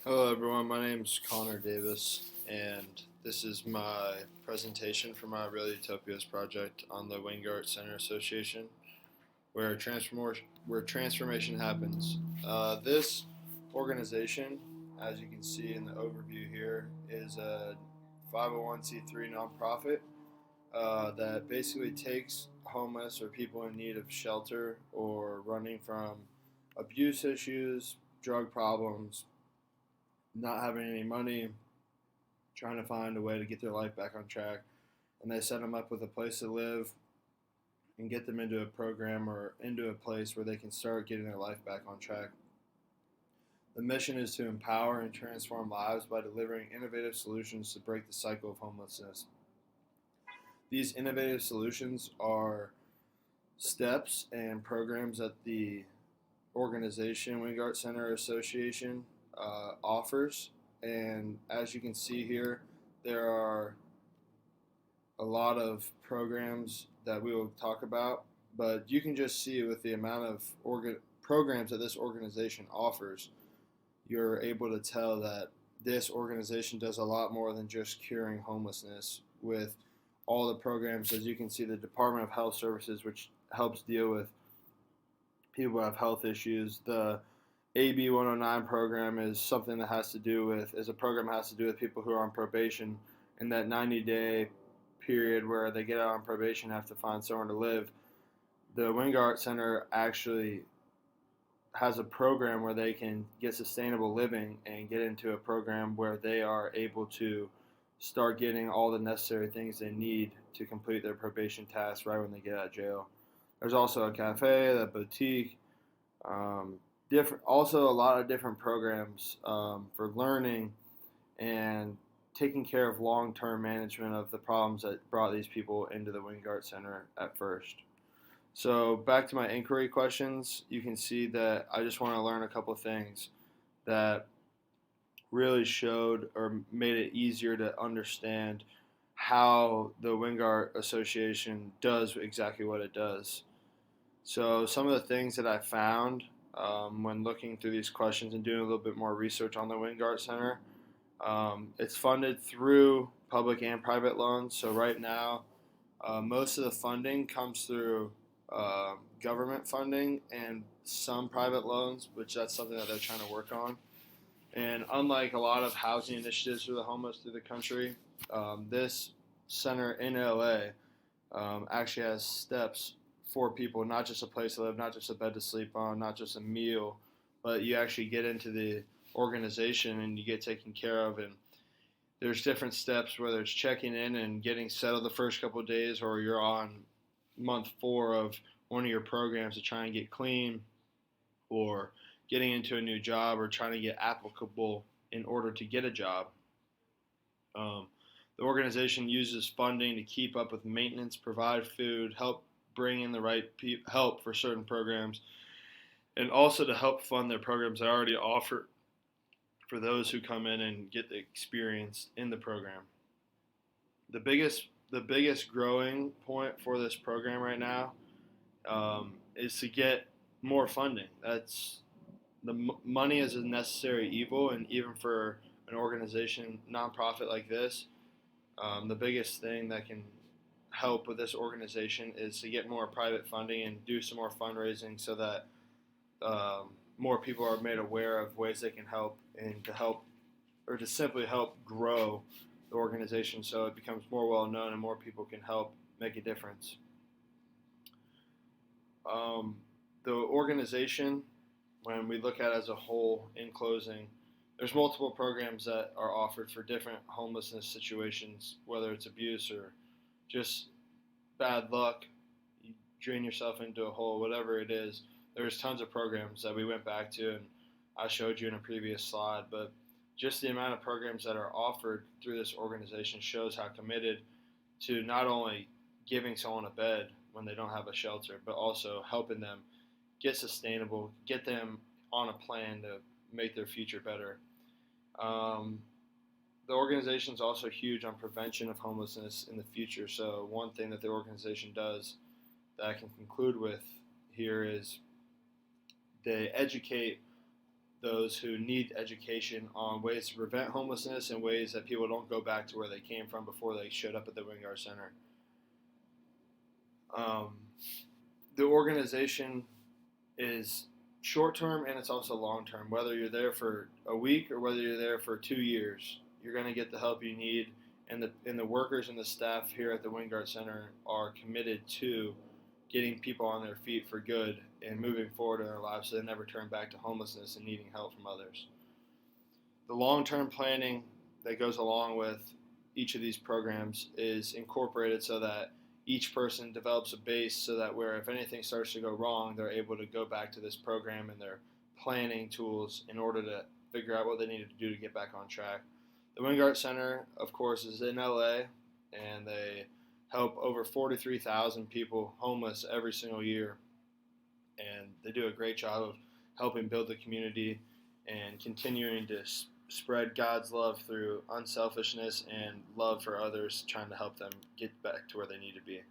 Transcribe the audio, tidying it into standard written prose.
Hello, everyone. My name is Connor Davis, and this is my presentation for my Real Utopias project on the Weingart Center Association, where transformation happens. This organization, as you can see in the overview here, is a 501c3 nonprofit that basically takes homeless or people in need of shelter or running from abuse issues, drug problems, not having any money, trying to find a way to get their life back on track, and they set them up with a place to live and get them into a program or into a place where they can start getting their life back on track. The mission is to empower and transform lives by delivering innovative solutions to break the cycle of homelessness. These innovative solutions are steps and programs that the organization Weingart Center Association offers. And as you can see here, there are a lot of programs that we will talk about, but you can just see with the amount of programs that this organization offers, you're able to tell that this organization does a lot more than just curing homelessness with all the programs. As you can see, the Department of Health Services, which helps deal with people who have health issues. The AB 109 program is something that has to do with is a program that has to do with people who are on probation in that 90-day period where they get out on probation and have to find somewhere to live. The Weingart Center actually has a program where they can get sustainable living and get into a program where they are able to start getting all the necessary things they need to complete their probation tasks right when they get out of jail. There's also a cafe, a boutique, also a lot of different programs for learning and taking care of long-term management of the problems that brought these people into the Weingart Center at first. So back to my inquiry questions, you can see that I just want to learn a couple things that really showed or made it easier to understand how the Weingart Association does exactly what it does. So some of the things that I found when looking through these questions and doing a little bit more research on the Weingart Center, it's funded through public and private loans. So right now, most of the funding comes through government funding and some private loans, which that's something that they're trying to work on. And unlike a lot of housing initiatives for the homeless through the country, this center in LA actually has steps for people, not just a place to live, not just a bed to sleep on, not just a meal, but you actually get into the organization and you get taken care of. And there's different steps, whether it's checking in and getting settled the first couple of days, or you're on month 4 of one of your programs to try and get clean, or getting into a new job, or trying to get applicable in order to get a job. Um, the organization uses funding to keep up with maintenance, provide food, help bring in the right help for certain programs, and also to help fund their programs that already offer for those who come in and get the experience in the program. The biggest growing point for this program right now is to get more funding. That's money is a necessary evil, and even for an organization, nonprofit like this, the biggest thing that can help with this organization is to get more private funding and do some more fundraising so that more people are made aware of ways they can help, and to help or to simply help grow the organization so it becomes more well known and more people can help make a difference. Um, the organization, when we look at it as a whole, in closing, there's multiple programs that are offered for different homelessness situations, whether it's abuse or just bad luck, you drain yourself into a hole, whatever it is. There's tons of programs that we went back to, and I showed you in a previous slide, but just the amount of programs that are offered through this organization shows how committed to not only giving someone a bed when they don't have a shelter, but also helping them get sustainable, get them on a plan to make their future better. Um, the organization is also huge on prevention of homelessness in the future. So one thing that the organization does that I can conclude with here is they educate those who need education on ways to prevent homelessness and ways that people don't go back to where they came from before they showed up at the Weingart Center. The organization is short term and it's also long term. Whether you're there for a week or whether you're there for 2 years, you're going to get the help you need. And the workers and the staff here at the Weingart Center are committed to getting people on their feet for good and moving forward in their lives so they never turn back to homelessness and needing help from others. The long-term planning that goes along with each of these programs is incorporated so that each person develops a base so that where if anything starts to go wrong, they're able to go back to this program and their planning tools in order to figure out what they needed to do to get back on track. The Weingart Center, of course, is in LA, and they help over 43,000 people homeless every single year. And they do a great job of helping build the community and continuing to spread God's love through unselfishness and love for others, trying to help them get back to where they need to be.